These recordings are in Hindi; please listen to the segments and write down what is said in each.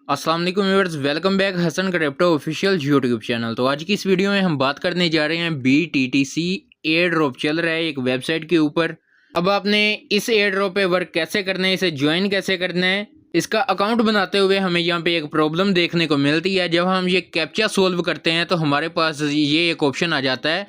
अस्सलाम वालेकुम viewers, welcome back Hasan crypto official YouTube channel. तो आज की इस वीडियो में हम बात करने जा रहे हैं BTTC एयर ड्रॉप चल रहा है एक वेबसाइट के ऊपर। अब आपने इस एयर ड्रॉप पे वर्क कैसे करना है, इसे ज्वाइन कैसे करना है, इसका अकाउंट बनाते हुए हमें यहाँ पे एक प्रॉब्लम देखने को मिलती है। जब हम ये कैप्चा सोल्व करते हैं तो हमारे पास ये एक ऑप्शन आ जाता है,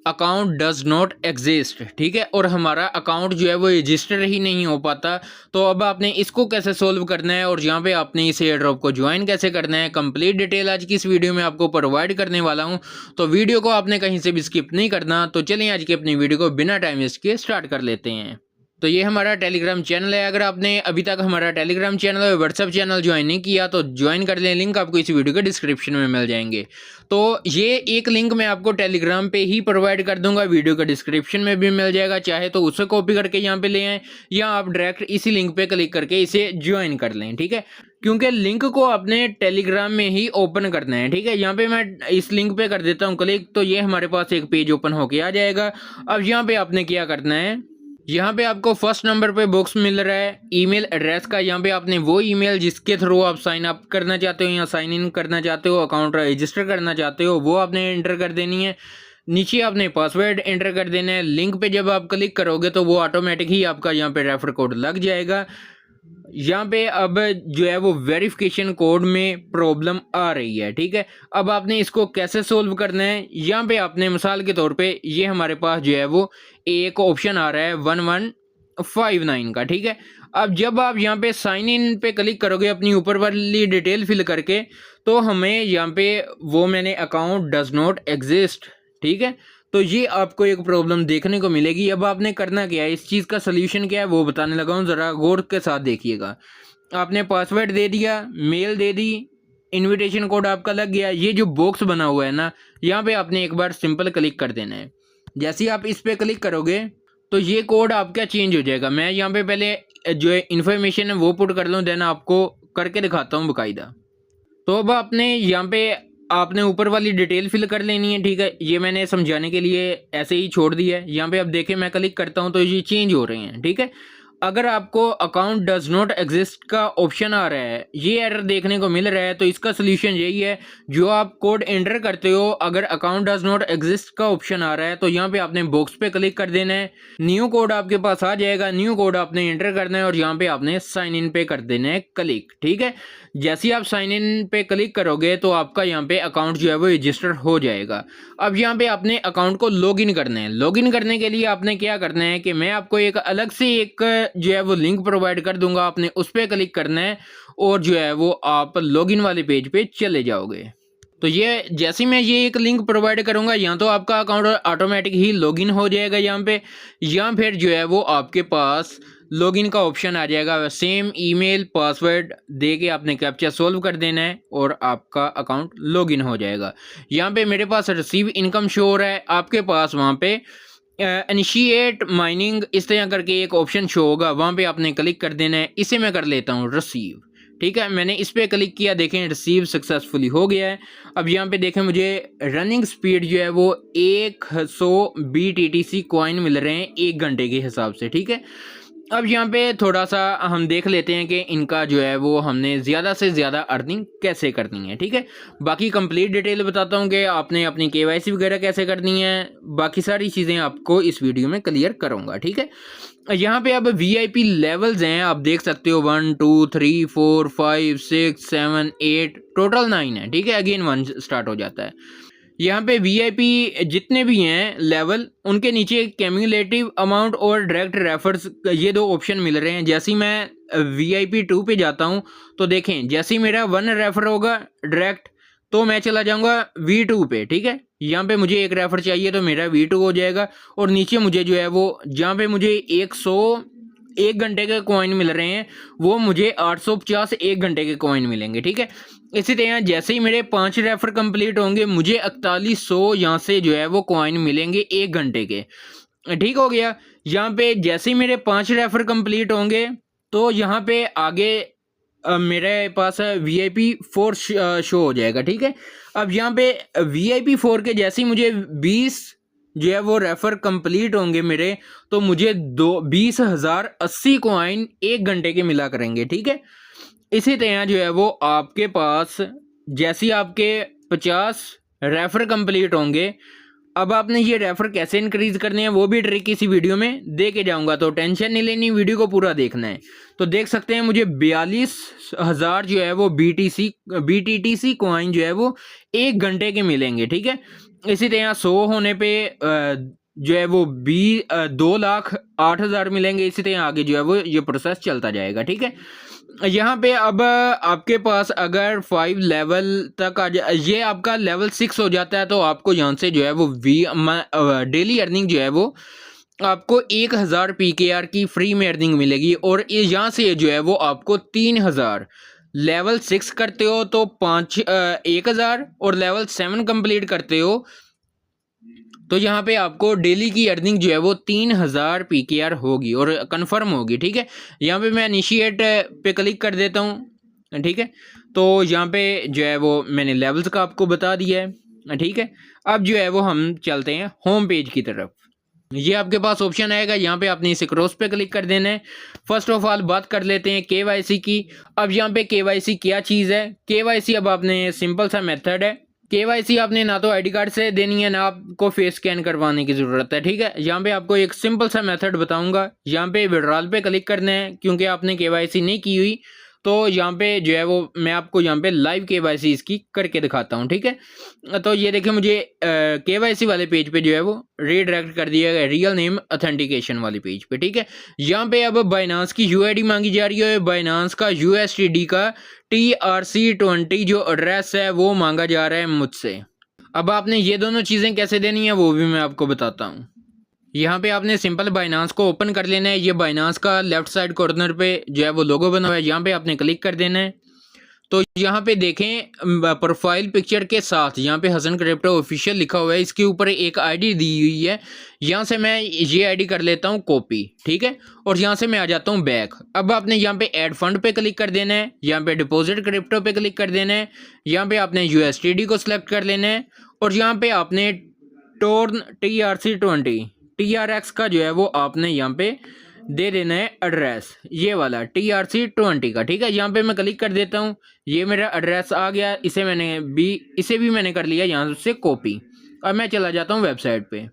अकाउंट डज नॉट एग्जिस्ट। ठीक है, और हमारा अकाउंट जो है वो रजिस्टर ही नहीं हो पाता। तो अब आपने इसको कैसे सोल्व करना है और यहाँ पे आपने इस एयर ड्रॉप को ज्वाइन कैसे करना है, कंप्लीट डिटेल आज की इस वीडियो में आपको प्रोवाइड करने वाला हूँ। तो वीडियो को आपने कहीं से भी स्किप नहीं करना। तो चलिए आज की अपनी वीडियो को बिना टाइम वेस्ट किए स्टार्ट कर लेते हैं। तो ये हमारा टेलीग्राम चैनल है। अगर आपने अभी तक हमारा टेलीग्राम चैनल और व्हाट्सअप चैनल ज्वाइन नहीं किया तो ज्वाइन कर लें, लिंक आपको इस वीडियो के डिस्क्रिप्शन में मिल जाएंगे। तो ये एक लिंक मैं आपको टेलीग्राम पे ही प्रोवाइड कर दूंगा, वीडियो के डिस्क्रिप्शन में भी मिल जाएगा। चाहे तो उसे कॉपी करके यहाँ पे ले आएँ या आप डायरेक्ट इसी लिंक पे क्लिक करके इसे ज्वाइन कर लें। ठीक है, क्योंकि लिंक को आपने टेलीग्राम में ही ओपन करना है। ठीक है, यहाँ पे मैं इस लिंक पे कर देता हूँ क्लिक, तो ये हमारे पास एक पेज ओपन होके आ जाएगा। अब यहाँ पे आपने क्या करना है, यहाँ पे आपको फर्स्ट नंबर पे बॉक्स मिल रहा है ईमेल एड्रेस का। यहाँ पे आपने वो ईमेल जिसके थ्रू आप साइन अप करना चाहते हो या साइन इन करना चाहते हो, अकाउंट रजिस्टर करना चाहते हो, वो आपने एंटर कर देनी है। नीचे आपने पासवर्ड एंटर कर देना है। लिंक पे जब आप क्लिक करोगे तो वो ऑटोमेटिक ही आपका यहाँ पे रेफर कोड लग जाएगा। यहाँ पे अब जो है वो वेरिफिकेशन कोड में प्रॉब्लम आ रही है। ठीक है, अब आपने इसको कैसे सोल्व करना है, यहाँ पे आपने मिसाल के तौर पे ये हमारे पास जो है वो एक ऑप्शन आ रहा है 1159 का। ठीक है, अब जब आप यहाँ पे साइन इन पे क्लिक करोगे अपनी ऊपर वाली डिटेल फिल करके, तो हमें यहाँ पे वो मैंने अकाउंट डज नॉट एग्जिस्ट। ठीक है, तो ये आपको एक प्रॉब्लम देखने को मिलेगी। अब आपने करना क्या है, इस चीज़ का सलूशन क्या है वो बताने लगा हूँ, ज़रा गौर के साथ देखिएगा। आपने पासवर्ड दे दिया, मेल दे दी, इनविटेशन कोड आपका लग गया। ये जो बॉक्स बना हुआ है ना, यहाँ पे आपने एक बार सिंपल क्लिक कर देना है। जैसे ही आप इस पर क्लिक करोगे तो ये कोड आपका चेंज हो जाएगा। मैं यहाँ पे पहले जो इन्फॉर्मेशन है वो पुट कर लूँ, देन आपको करके दिखाता हूँ बाकायदा। तो अब आपने यहाँ पे आपने ऊपर वाली डिटेल फिल कर लेनी है। ठीक है, ये मैंने समझाने के लिए ऐसे ही छोड़ दिया है। यहाँ पे अब देखें मैं क्लिक करता हूँ तो ये चेंज हो रहे हैं। ठीक है, अगर आपको अकाउंट डज नॉट एग्जिस्ट का ऑप्शन आ रहा है, ये एरर देखने को मिल रहा है, तो इसका सोल्यूशन यही है, जो आप कोड एंटर करते हो, अगर अकाउंट डज नॉट एग्जिस्ट का ऑप्शन आ रहा है तो यहाँ पे आपने बॉक्स पे क्लिक कर देना है। न्यू कोड आपके पास आ जाएगा, न्यू कोड आपने एंटर करना है और यहाँ पे आपने साइन इन पे कर देना है क्लिक। ठीक है, जैसे ही आप साइन इन पे क्लिक करोगे तो आपका यहाँ पे अकाउंट जो है वो रजिस्टर हो जाएगा। अब यहाँ पे आपने अकाउंट को लॉगिन करना है। लॉगिन करने के लिए आपने क्या करना है कि मैं आपको एक अलग से एक जो है वो लिंक प्रोवाइड कर दूंगा, आपने उस पर क्लिक करना है और जो है वो आप लॉगिन वाले पेज पे चले जाओगे। तो ये जैसे मैं ये एक लिंक प्रोवाइड करूंगा, या तो आपका अकाउंट ऑटोमेटिक ही लॉगिन हो जाएगा यहाँ पे, या फिर जो है वो आपके पास लॉगिन का ऑप्शन आ जाएगा। सेम ईमेल पासवर्ड दे के आपने कैप्चा सोल्व कर देना है और आपका अकाउंट लॉगिन हो जाएगा। यहाँ पे मेरे पास रिसीव इनकम शो हो रहा है, आपके पास वहाँ पे इनिशिएट माइनिंग इस तरह करके एक ऑप्शन शो होगा, वहाँ पे आपने क्लिक कर देना है। इसे मैं कर लेता हूँ रिसीव। ठीक है, मैंने इस पर क्लिक किया, देखें रिसीव सक्सेसफुली हो गया है। अब यहाँ पे देखें मुझे रनिंग स्पीड जो है वो 100 BTTC कॉइन मिल रहे हैं 1 घंटे के हिसाब से। ठीक है, अब यहाँ पे थोड़ा सा हम देख लेते हैं कि इनका जो है वो हमने ज़्यादा से ज़्यादा अर्निंग कैसे करनी है। ठीक है, बाकी कंप्लीट डिटेल बताता हूँ कि आपने अपनी KYC वगैरह कैसे करनी है, बाकी सारी चीज़ें आपको इस वीडियो में क्लियर करूँगा। ठीक है, यहाँ पे अब VIP लेवल्स हैं, आप देख सकते हो 1 2 3 4 5 6 7 8 टोटल 9 है। ठीक है, अगेन 1 स्टार्ट हो जाता है। यहाँ पे VIP जितने भी हैं लेवल, उनके नीचे कैम्युलेटिव अमाउंट और डायरेक्ट रेफर्स ये 2 ऑप्शन मिल रहे हैं। जैसे ही मैं VIP 2 पे जाता हूँ तो देखें, जैसे ही मेरा 1 रेफर होगा डायरेक्ट तो मैं चला जाऊँगा V2 पे। ठीक है, यहाँ पे मुझे 1 रेफर चाहिए तो मेरा V2 हो जाएगा, और नीचे मुझे जो है वो जहाँ पे मुझे 101 घंटे के कॉइन मिल रहे हैं वो मुझे 850 1 घंटे के कॉइन मिलेंगे। ठीक है, इसी तरह जैसे ही मेरे 5 रेफर कंप्लीट होंगे मुझे 4100 यहाँ से जो है वो कॉइन मिलेंगे 1 घंटे के। ठीक हो गया, यहाँ पे जैसे ही मेरे 5 रेफर कंप्लीट होंगे तो यहाँ पे आगे मेरे पास VIP 4 शो हो जाएगा। ठीक है, अब यहाँ पे VIP 4 के जैसे ही मुझे 20 जो है वो रेफर कंप्लीट होंगे मेरे, तो मुझे 20,080 कॉइन 1 घंटे के मिला करेंगे। ठीक है, इसी तरह जो है वो आपके पास जैसे आपके 50 रेफ़र कंप्लीट होंगे, अब आपने ये रेफ़र कैसे इंक्रीज़ करने हैं वो भी ट्रिक इसी वीडियो में दे के जाऊंगा, तो टेंशन नहीं लेनी, वीडियो को पूरा देखना है। तो देख सकते हैं मुझे 42,000 जो है वो BTTC कॉइन जो है वो 1 घंटे के मिलेंगे, ठीक है। इसी तरह 100 होने पे जो है वो 2,08,000 मिलेंगे। इसी तरह आगे जो है वो ये प्रोसेस चलता जाएगा, ठीक है। यहाँ पे अब आपके पास अगर 5 लेवल तक आ जाए, ये आपका लेवल 6 हो जाता है, तो आपको यहाँ से जो है वो डेली अर्निंग जो है वो आपको 1,000 PKR की फ्री में अर्निंग मिलेगी। और यहाँ से जो है वो आपको 3,000 लेवल 6 करते हो तो 1,000 और लेवल 7 कंप्लीट करते हो तो यहाँ पे आपको डेली की अर्निंग जो है वो 3,000 PKR होगी और कंफर्म होगी, ठीक है। यहाँ पे मैं इनिशिएट पे क्लिक कर देता हूँ, ठीक है। तो यहाँ पे जो है वो मैंने लेवल्स का आपको बता दिया है, ठीक है। अब जो है वो हम चलते हैं होम पेज की तरफ। ये आपके पास ऑप्शन आएगा, यहाँ पे आपने इसे क्रॉस पे क्लिक कर देना है। फर्स्ट ऑफ ऑल बात कर लेते हैं KYC की। अब यहाँ पे KYC क्या चीज़ है? KYC अब आपने सिंपल सा मेथड है। KYC आपने ना तो आईडी कार्ड से देनी है, ना आपको फेस स्कैन करवाने की ज़रूरत है, ठीक है। यहाँ पे आपको एक सिंपल सा मेथड बताऊंगा। यहाँ पे विड्रॉल पे क्लिक करना है, क्योंकि आपने KYC नहीं की हुई, तो यहाँ पे जो है वो मैं आपको यहाँ पे लाइव KYC इसकी करके दिखाता हूँ, ठीक है। तो ये देखिए मुझे KYC वाले पेज पे जो है वो रीडायरेक्ट कर दिया गया रियल नेम ऑथेंटिकेशन वाले पेज पे, ठीक है। यहाँ पे अब बाइनांस की UID मांगी जा रही है, बाइनांस का USDT का TRC20 जो एड्रेस है वो मांगा जा रहा है मुझसे। अब आपने ये दोनों चीज़ें कैसे देनी है वो भी मैं आपको बताता हूँ। यहाँ पे आपने सिंपल बाइनांस को ओपन कर लेना है। ये बाइनांस का लेफ्ट साइड कॉर्नर पे जो है वो लोगो बना हुआ है, यहाँ पे आपने क्लिक कर देना है। तो यहाँ पे देखें प्रोफाइल पिक्चर के साथ यहाँ पे हसन क्रिप्टो ऑफिशियल लिखा हुआ है, इसके ऊपर एक आईडी दी हुई है। यहाँ से मैं ये आईडी कर लेता हूँ कॉपी, ठीक है। और यहाँ से मैं आ जाता हूँ बैक। अब आपने यहाँ पे ऐड फंड पे क्लिक कर देना है, यहाँ पे डिपॉजिट क्रिप्टो पे क्लिक कर देना है, यहाँ पे आपने USDT को सिलेक्ट कर लेना है और यहाँ पे आपने टोर्न TRC20 TRX का जो है वो आपने यहाँ पे दे देना है एड्रेस, ये वाला TRC20 का, ठीक है। यहाँ पे मैं क्लिक कर देता हूँ, ये मेरा एड्रेस आ गया। इसे भी मैंने कर लिया यहाँ से कॉपी। अब मैं चला जाता हूँ वेबसाइट पे।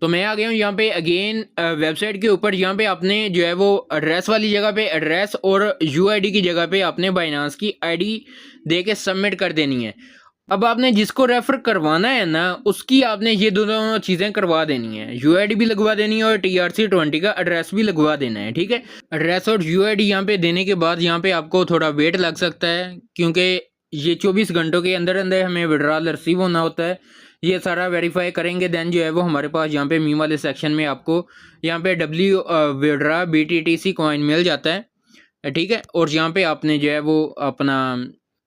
तो मैं आ गया हूँ यहाँ पे अगेन वेबसाइट के ऊपर। यहाँ पे आपने जो है वो एड्रेस वाली जगह पे एड्रेस और UID की जगह पे आपने बाइनांस की ID दे के सबमिट कर देनी है। अब आपने जिसको रेफर करवाना है ना, उसकी आपने ये दोनों चीज़ें करवा देनी है, UID भी लगवा देनी है और TRC20 का एड्रेस भी लगवा देना है, ठीक है। एड्रेस और UID यहाँ पे देने के बाद यहाँ पे आपको थोड़ा वेट लग सकता है, क्योंकि ये 24 घंटों के अंदर अंदर हमें विड्रॉल रिसीव होना होता है। ये सारा वेरीफाई करेंगे, देन जो है वो हमारे पास यहाँ पे मी वाले सेक्शन में आपको यहाँ पे विड्रा BTTC कॉइन मिल जाता है, ठीक है। और यहाँ पे आपने जो है वो अपना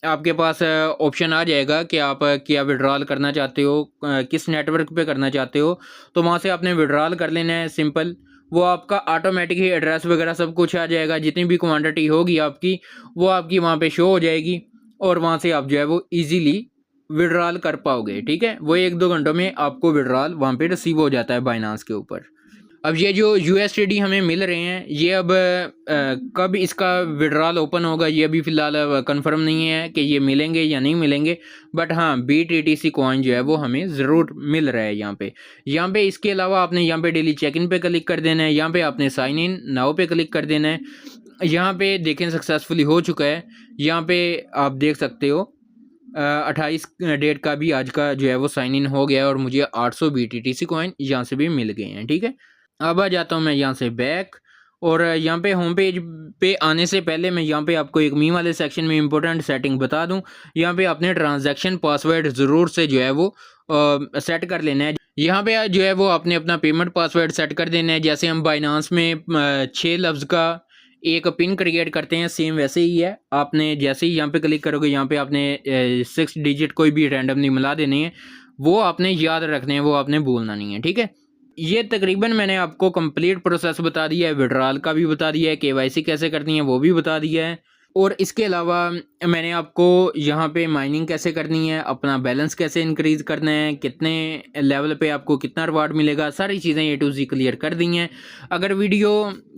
आपके पास ऑप्शन आ जाएगा कि आप क्या विड्रॉल करना चाहते हो, किस नेटवर्क पे करना चाहते हो, तो वहाँ से आपने विड्रॉल कर लेना है सिंपल। वो आपका ऑटोमेटिक ही एड्रेस वगैरह सब कुछ आ जाएगा, जितनी भी क्वांटिटी होगी आपकी वो आपकी वहाँ पे शो हो जाएगी और वहाँ से आप जो है वो इजीली विड्रॉल कर पाओगे, ठीक है। वो 1-2 घंटों में आपको विड्रॉल वहाँ पे रिसीव हो जाता है बाइनांस के ऊपर। अब ये जो USDT हमें मिल रहे हैं, ये अब कब इसका विड्रॉल ओपन होगा ये अभी फ़िलहाल कंफर्म नहीं है कि ये मिलेंगे या नहीं मिलेंगे, बट हाँ BTTC कॉइन जो है वो हमें ज़रूर मिल रहा है यहाँ पे। इसके अलावा आपने यहाँ पे डेली चेक इन पे क्लिक कर देना है, यहाँ पे आपने साइन इन नाउ पे क्लिक कर देना है। यहाँ पे देखें सक्सेसफुली हो चुका है, यहाँ पे आप देख सकते हो 28 डेट का भी आज का जो है वो साइन इन हो गया और मुझे 800 BTTC कॉइन यहाँ से भी मिल गए हैं, ठीक है। अब आ जाता हूँ मैं यहाँ से बैक और यहाँ पे होम पेज पे आने से पहले मैं यहाँ पे आपको एक मी वाले सेक्शन में इंपॉर्टेंट सेटिंग बता दूँ। यहाँ पे आपने ट्रांजैक्शन पासवर्ड ज़रूर से जो है वो सेट कर लेना है। यहाँ पे जो है वो आपने अपना पेमेंट पासवर्ड सेट कर देना है। जैसे हम बाइनांस में 6 लफ्ज़ का एक पिन क्रिएट करते हैं, सेम वैसे ही है। आपने जैसे ही यहाँ पे क्लिक करोगे, यहाँ पे आपने 6 डिजिट कोई भी रैंडमली मिला देनी है, वो आपने याद रखने हैं, वो आपने भूलना नहीं है, ठीक है। ये तकरीबन मैंने आपको कंप्लीट प्रोसेस बता दिया है, विड्रॉल का भी बता दिया है, KYC कैसे करनी है वो भी बता दिया है। और इसके अलावा मैंने आपको यहाँ पे माइनिंग कैसे करनी है, अपना बैलेंस कैसे इंक्रीज़ करना है, कितने लेवल पे आपको कितना रिवार्ड मिलेगा, सारी चीज़ें A to Z क्लियर कर दी हैं। अगर वीडियो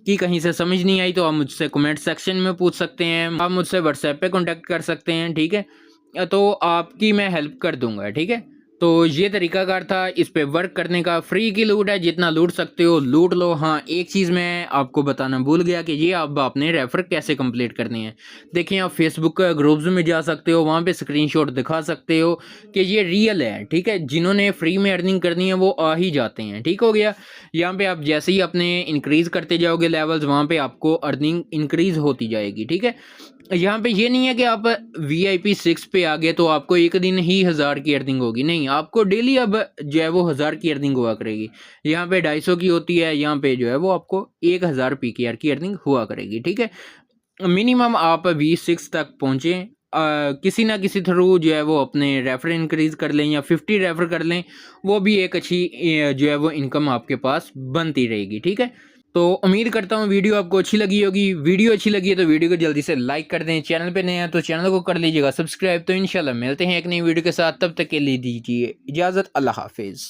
की कहीं से समझ नहीं आई तो आप मुझसे कमेंट सेक्शन में पूछ सकते हैं, आप मुझसे व्हाट्सएप पे कॉन्टैक्ट कर सकते हैं, ठीक है। तो आपकी मैं हेल्प कर दूंगा, ठीक है। तो ये तरीकाकार था इस पे वर्क करने का। फ्री की लूट है, जितना लूट सकते हो लूट लो। हाँ, एक चीज़ मैं आपको बताना भूल गया कि ये अब आपने रेफर कैसे कंप्लीट करनी है। देखिए, आप फेसबुक ग्रुप्स में जा सकते हो, वहाँ पे स्क्रीनशॉट दिखा सकते हो कि ये रियल है, ठीक है। जिन्होंने फ्री में अर्निंग करनी है वो आ ही जाते हैं, ठीक हो गया। यहाँ पे आप जैसे ही अपने इंक्रीज़ करते जाओगे लेवल्स, वहाँ पे आपको अर्निंग इंक्रीज़ होती जाएगी, ठीक है। यहाँ पे ये नहीं है कि आप VIP 6 पे आ गए तो आपको एक दिन ही 1000 की अर्निंग होगी, नहीं, आपको डेली अब जो है वो 1000 की अर्निंग हुआ करेगी। यहाँ पे 250 की होती है, यहाँ पे जो है वो आपको 1000 PKR की अर्निंग हुआ करेगी, ठीक है। मिनिमम आप V6 तक पहुँचे, किसी ना किसी थ्रू जो है वो अपने रेफर इंक्रीज़ कर लें या 50 रेफर कर लें, वो भी एक अच्छी जो है वो इनकम आपके पास बनती रहेगी, ठीक है। तो उम्मीद करता हूँ वीडियो आपको अच्छी लगी होगी। वीडियो अच्छी लगी है तो वीडियो को जल्दी से लाइक कर दें, चैनल पे नए हैं तो चैनल को कर लीजिएगा सब्सक्राइब। तो इंशाल्लाह मिलते हैं एक नई वीडियो के साथ, तब तक के लिए दीजिए इजाज़त। अल्लाह हाफिज़।